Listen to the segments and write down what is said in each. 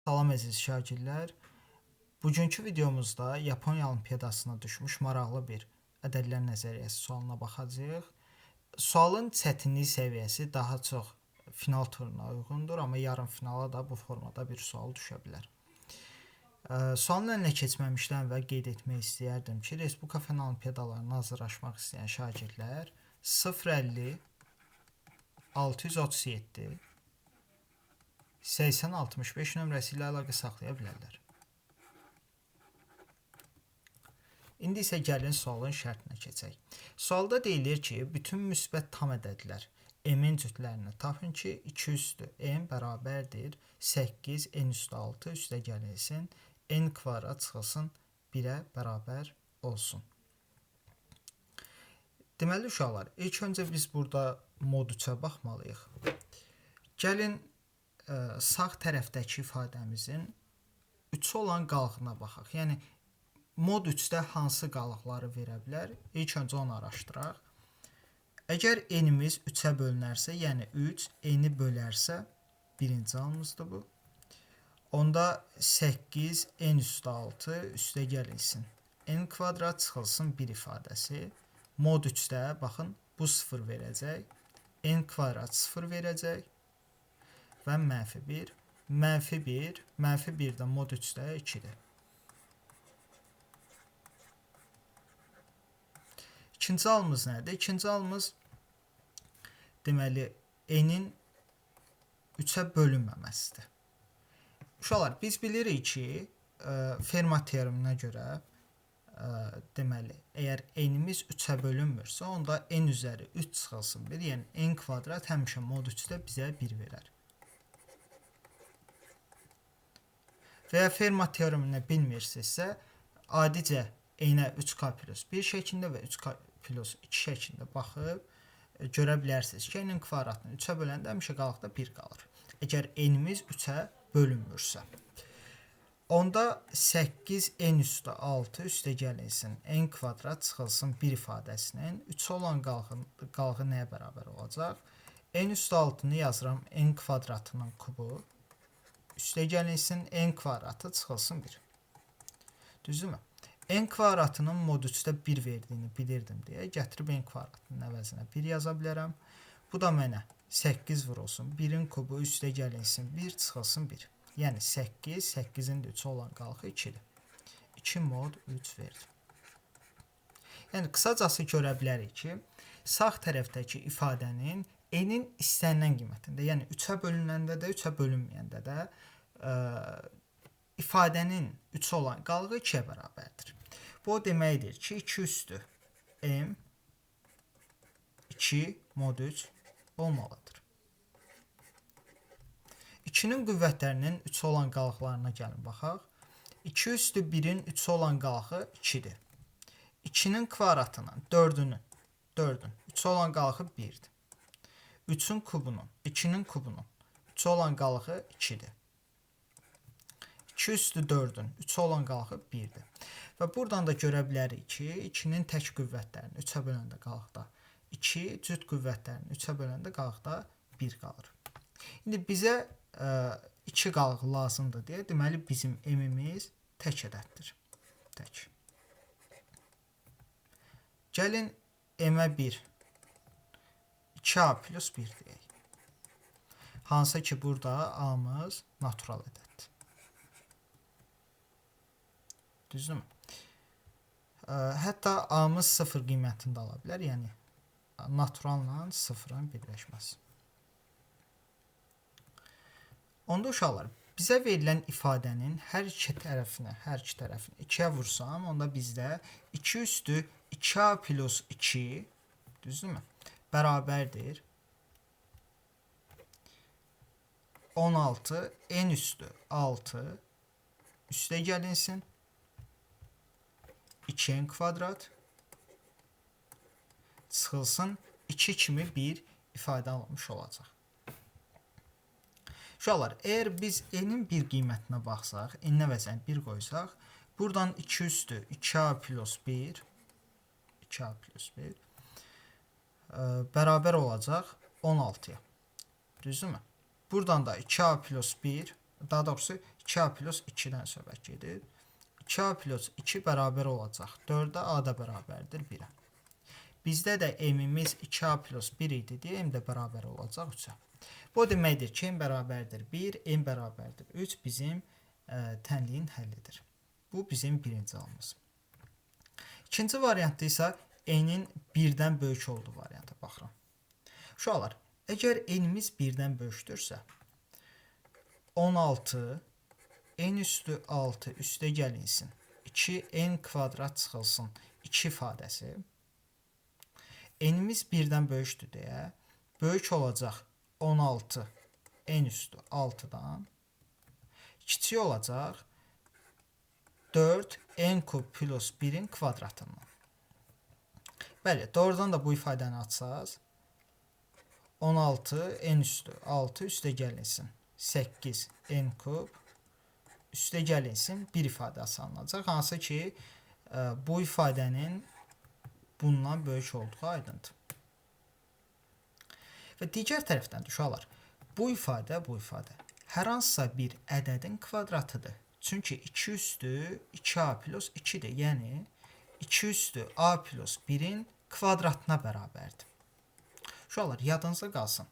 Salam əziz şagirdlər. Bugünkü videomuzda Yaponiya Olimpiyadasına düşmüş maraqlı bir ədədlər nəzəriyyəsi sualına baxacağıq. Sualın çətinlik səviyyəsi daha çox final turuna uyğundur, amma yarım finala da bu formada bir sual düşə bilər. Sualın önünə keçməmişdən əvvəl qeyd etmək istəyərdim ki, Respublika Fen Olimpiadalarına hazırlaşmaq istəyən şagirdlər 050 637 8065 nömrəsi ilə əlaqə saxlaya bilərlər. İndi isə gəlin sualın şərtinə keçək. Sualda deyilir ki, bütün müsbət tam ədədlər m-in cütlərini tapın ki, 2 üstü m bərabərdir 8 n üstü 6 üstə gəlilsin n kvadrat çıxılsın 1-ə bərabər olsun. Deməli uşaqlar, ilk öncə biz burada mod 3-ə baxmalıyıq. Gəlin sağ tərəfdəki ifadəmizin 3 olan qalığına baxaq. Yəni mod 3-də hansı qalıqları verə bilər? İlk öncə onu araşdıraq. Əgər n-imiz 3-ə bölünərsə, yəni 3 n-i bölərsə, birinci halımızdır bu. Onda 8 n üstü 6 üstə gəlilsin n kvadrat çıxılsın 1 ifadəsi. Mod 3-də baxın, bu 0 verəcək, n kvadrat 0 verəcək və mənfi 1. Mənfi 1, mənfi 1 də mod 3-də 2-dir. İkinci halımız nədir? İkinci halımız deməli n-in 3-ə bölünməməsidir. Uşaqlar, biz bilirik ki, Fermat teoreminə görə deməli, əgər n-imiz 3-ə bölünmürsə, onda n üzəri 3 çıxılsın 1, yəni n kvadrat həmişə mod 3-də bizə 1 verər. Və ya Fermat teoremini bilmirsinizsə, adicə n-ə 3k plus 1 şəklində və 3k plus 2 şəklində baxıb görə bilərsiniz ki, n-in kvadratını 3-ə böləndə həmişə qalıqda 1 qalır. Əgər n-imiz 3-ə bölünmürsə. Onda 8 n üstü 6 üstə gəlilsin n kvadrat çıxılsın 1 ifadəsinin 3 olan qalığı nəyə bərabər olacaq? N üstü 6-nı yazıram n kvadratının kubu üstə gəlilsin n kvadratı çıxılsın 1. Düzdürmü? N kvadratının mod 3-də 1 verdiyini bilirdim deyə gətirib n kvadratının əvəzinə 1 yaza bilərəm. Bu da mənə 8 vurulsun 1-in kubu üstə gəlilsin 1 çıxılsın 1. Yəni 8, 8-in də 3 olan qalığı 2-dir. 2 mod 3 verdi. Yəni qısacası görə bilərik ki, sağ tərəfdəki ifadənin n-in istənilən qiymətində, yəni 3-ə bölünəndə də, 3-ə bölünməyəndə də ifadənin 3 olan qalığı 2-yə bərabərdir. Bu o deməkdir ki, 2 üstü m 2 mod 3 olmalıdır. 2-nin qüvvətlərinin 3 olan qalıqlarına gəlin baxaq. 2 üstü 1-in 3 olan qalığı 2-dir. 2-nin kvadratının 4-ün 3 olan qalığı 1-dir. 3-ün kubunun, 2-nin kubunun 3 olan qalığı 2-dir. 2 üstü 4-ün 3 olan qalığı 1-dir. Və buradan da görə bilərik ki, 2-nin tək qüvvətlərini 3-ə böləndə qalıqda 2, cüt qüvvətlərini 3-ə böləndə qalıqda 1 qalır. İndi bizə 2 qalıq lazımdır deyə, deməli bizim m-imiz tək ədəddir. Tək. Gəlin m-ə 1 2a plus 1 deyək. Hansı ki, burada a-mız natural ədəddir. Düzdürmü? Hətta a-mız 0 qiymətində ala bilər, yəni naturalla 0-ın birləşməsi. Onda uşaqlar, bizə verilən ifadənin hər iki tərəfini 2-yə vursam, onda bizdə 2 üstü 2a plus 2, düzdürmü? Bərabərdir 16 n üstü 6 üstə gəlinsin 2n kvadrat çıxılsın 2 kimi bir ifadə alınmış olacaq. Uşaqlar, əgər biz n-in bir qiymətinə baxsaq, n-in əvəzinə 1 qoysaq, buradan 2 üstü 2a plus 1 bərabər olacaq 16-ya. Düzdürmü? Buradan da 2a plus 1 daha doğrusu 2a plus 2-dən söhbət gedir. 2a plus 2 bərabər olacaq 4-ə, a da bərabərdir 1-ə. Bizdə də m-imiz 2a plus 1 idi deyə m də bərabər olacaq 3-ə. Bu deməkdir ki, m bərabərdir 1, m bərabərdir 3 bizim tənliyin həllidir. Bu bizim birinci halımız. İkinci variantda isə n-in 1-dən böyük olduğu varianta baxıram. Uşaqlar, əgər n-imiz 1-dən böyükdürsə, 16 n üstü 6 üstə gəlinsin 2n kvadrat çıxılsın 2 ifadəsi n-imiz 1-dən böyükdür deyə böyük olacaq 16 n üstü 6-dan kiçik olacaq 4 n kub plus 1-in kvadratından. Bəli, doğrudan da bu ifadəni açsaz 16 n üstü 6 üstə gəlinsin 8 n kub üstə gəlinsin 1 ifadəsi alınacaq. Hansı ki bu ifadənin bundan böyük olduğu aydındır. Və digər tərəfdən uşaqlar, bu ifadə hər hansısa bir ədədin kvadratıdır. Çünki 2 üstü 2a plus 2-dir. Yəni 2 üstü a plus 1-in kvadratına bərabərdir. Uşaqlar, yadınızda qalsın.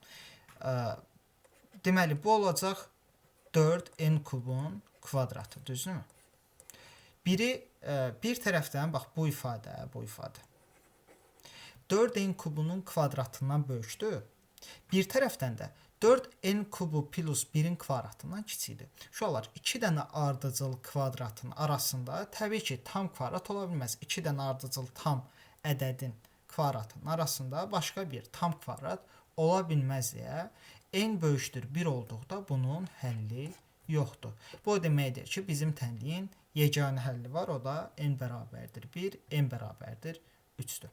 Deməli, bu olacaq 4n kubun kvadratı, düzdürmü? Bir tərəfdən, bax, bu ifadə. 4n kubunun kvadratından böyükdür. Bir tərəfdən də 4n kubu plus 1-in kvadratından kiçikdir. Uşaqlar, 2 dənə ardıcıl kvadratın arasında təbii ki, tam kvadrat ola bilməz. 2 dənə ardıcıl tam ədədin kvadratının arasında başqa bir tam kvadrat ola bilməz deyə n böyükdür 1 olduqda bunun həlli yoxdur. Bu deməkdir ki, bizim tənliyin yeganə həlli var, o da n bərabərdir 1, n bərabərdir 3-dür.